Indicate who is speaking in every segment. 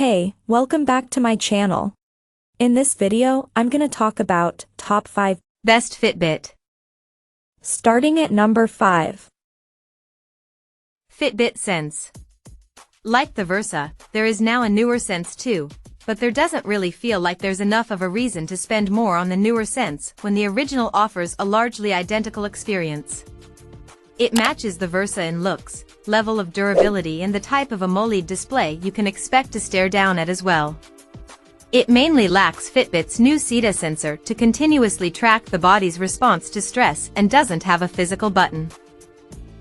Speaker 1: Hey, welcome back to my channel. In this video, I'm gonna talk about top 5
Speaker 2: best Fitbit.
Speaker 1: Starting at number 5.
Speaker 2: Fitbit Sense. Like the Versa, there is now a newer Sense too, but there doesn't really feel like there's enough of a reason to spend more on the newer Sense when the original offers a largely identical experience. It matches the Versa in looks, level of durability and the type of AMOLED display you can expect to stare down at as well. It mainly lacks Fitbit's new SITA sensor to continuously track the body's response to stress and doesn't have a physical button.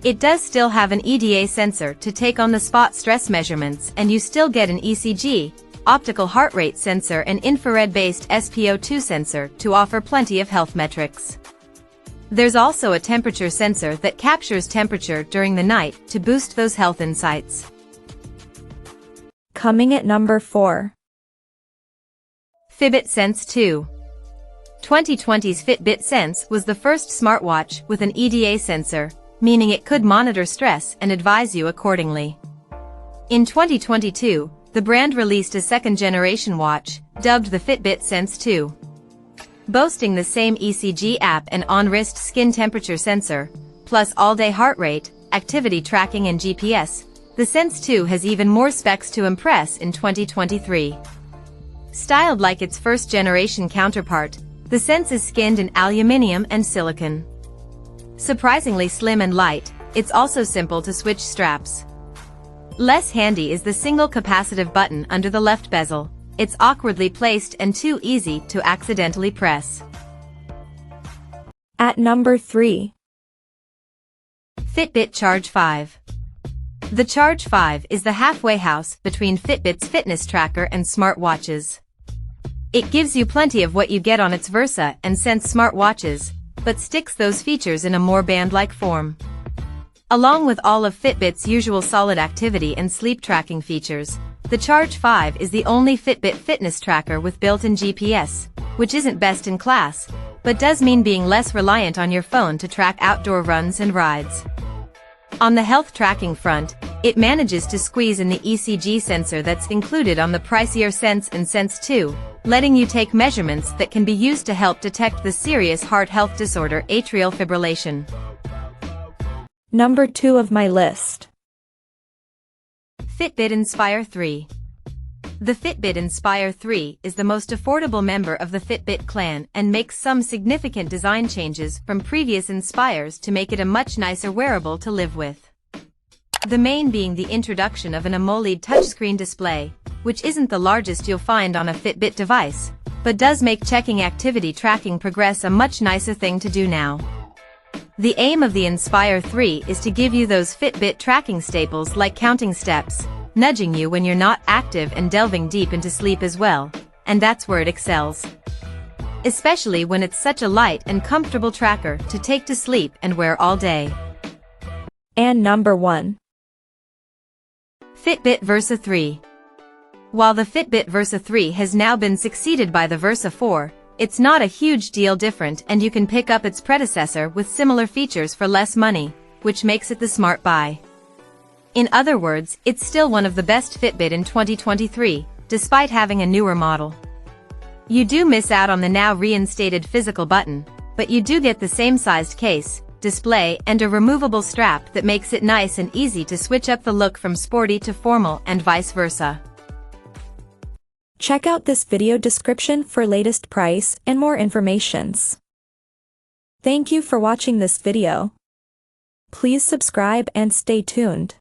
Speaker 2: It does still have an EDA sensor to take on the spot stress measurements, and you still get an ECG, optical heart rate sensor and infrared-based SpO2 sensor to offer plenty of health metrics. There's also a temperature sensor that captures temperature during the night to boost those health insights.
Speaker 1: Coming at number 4.
Speaker 2: Fibit Sense 2. 2020's Fitbit Sense was the first smartwatch with an EDA sensor, meaning it could monitor stress and advise you accordingly. In 2022, the brand released a second-generation watch, dubbed the Fitbit Sense 2. Boasting the same ECG app and on-wrist skin temperature sensor, plus all-day heart rate, activity tracking and GPS, the Sense 2 has even more specs to impress in 2023. Styled like its first-generation counterpart, the Sense is skinned in aluminium and silicon. Surprisingly slim and light, it's also simple to switch straps. Less handy is the single capacitive button under the left bezel. It's awkwardly placed and too easy to accidentally press.
Speaker 1: At number 3.
Speaker 2: Fitbit Charge 5. The Charge 5 is the halfway house between Fitbit's fitness tracker and smartwatches. It gives you plenty of what you get on its Versa and Sense smartwatches, but sticks those features in a more band-like form. Along with all of Fitbit's usual solid activity and sleep tracking features, the Charge 5 is the only Fitbit fitness tracker with built-in GPS, which isn't best in class, but does mean being less reliant on your phone to track outdoor runs and rides. On the health tracking front, it manages to squeeze in the ECG sensor that's included on the pricier Sense and Sense 2, letting you take measurements that can be used to help detect the serious heart health disorder atrial fibrillation.
Speaker 1: Number 2 of my list.
Speaker 2: Fitbit Inspire 3. The Fitbit Inspire 3 is the most affordable member of the Fitbit clan and makes some significant design changes from previous Inspires to make it a much nicer wearable to live with. The main being the introduction of an AMOLED touchscreen display, which isn't the largest you'll find on a Fitbit device, but does make checking activity tracking progress a much nicer thing to do now. The aim of the Inspire 3 is to give you those Fitbit tracking staples like counting steps, nudging you when you're not active and delving deep into sleep as well, and that's where it excels. Especially when it's such a light and comfortable tracker to take to sleep and wear all day.
Speaker 1: And number 1.
Speaker 2: Fitbit Versa 3. While the Fitbit Versa 3 has now been succeeded by the Versa 4, it's not a huge deal different, and you can pick up its predecessor with similar features for less money, which makes it the smart buy. In other words, it's still one of the best Fitbit in 2023, despite having a newer model. You do miss out on the now reinstated physical button, but you do get the same sized case, display and a removable strap that makes it nice and easy to switch up the look from sporty to formal and vice versa.
Speaker 1: Check out this video description for latest price and more informations. Thank you for watching this video. Please subscribe and stay tuned.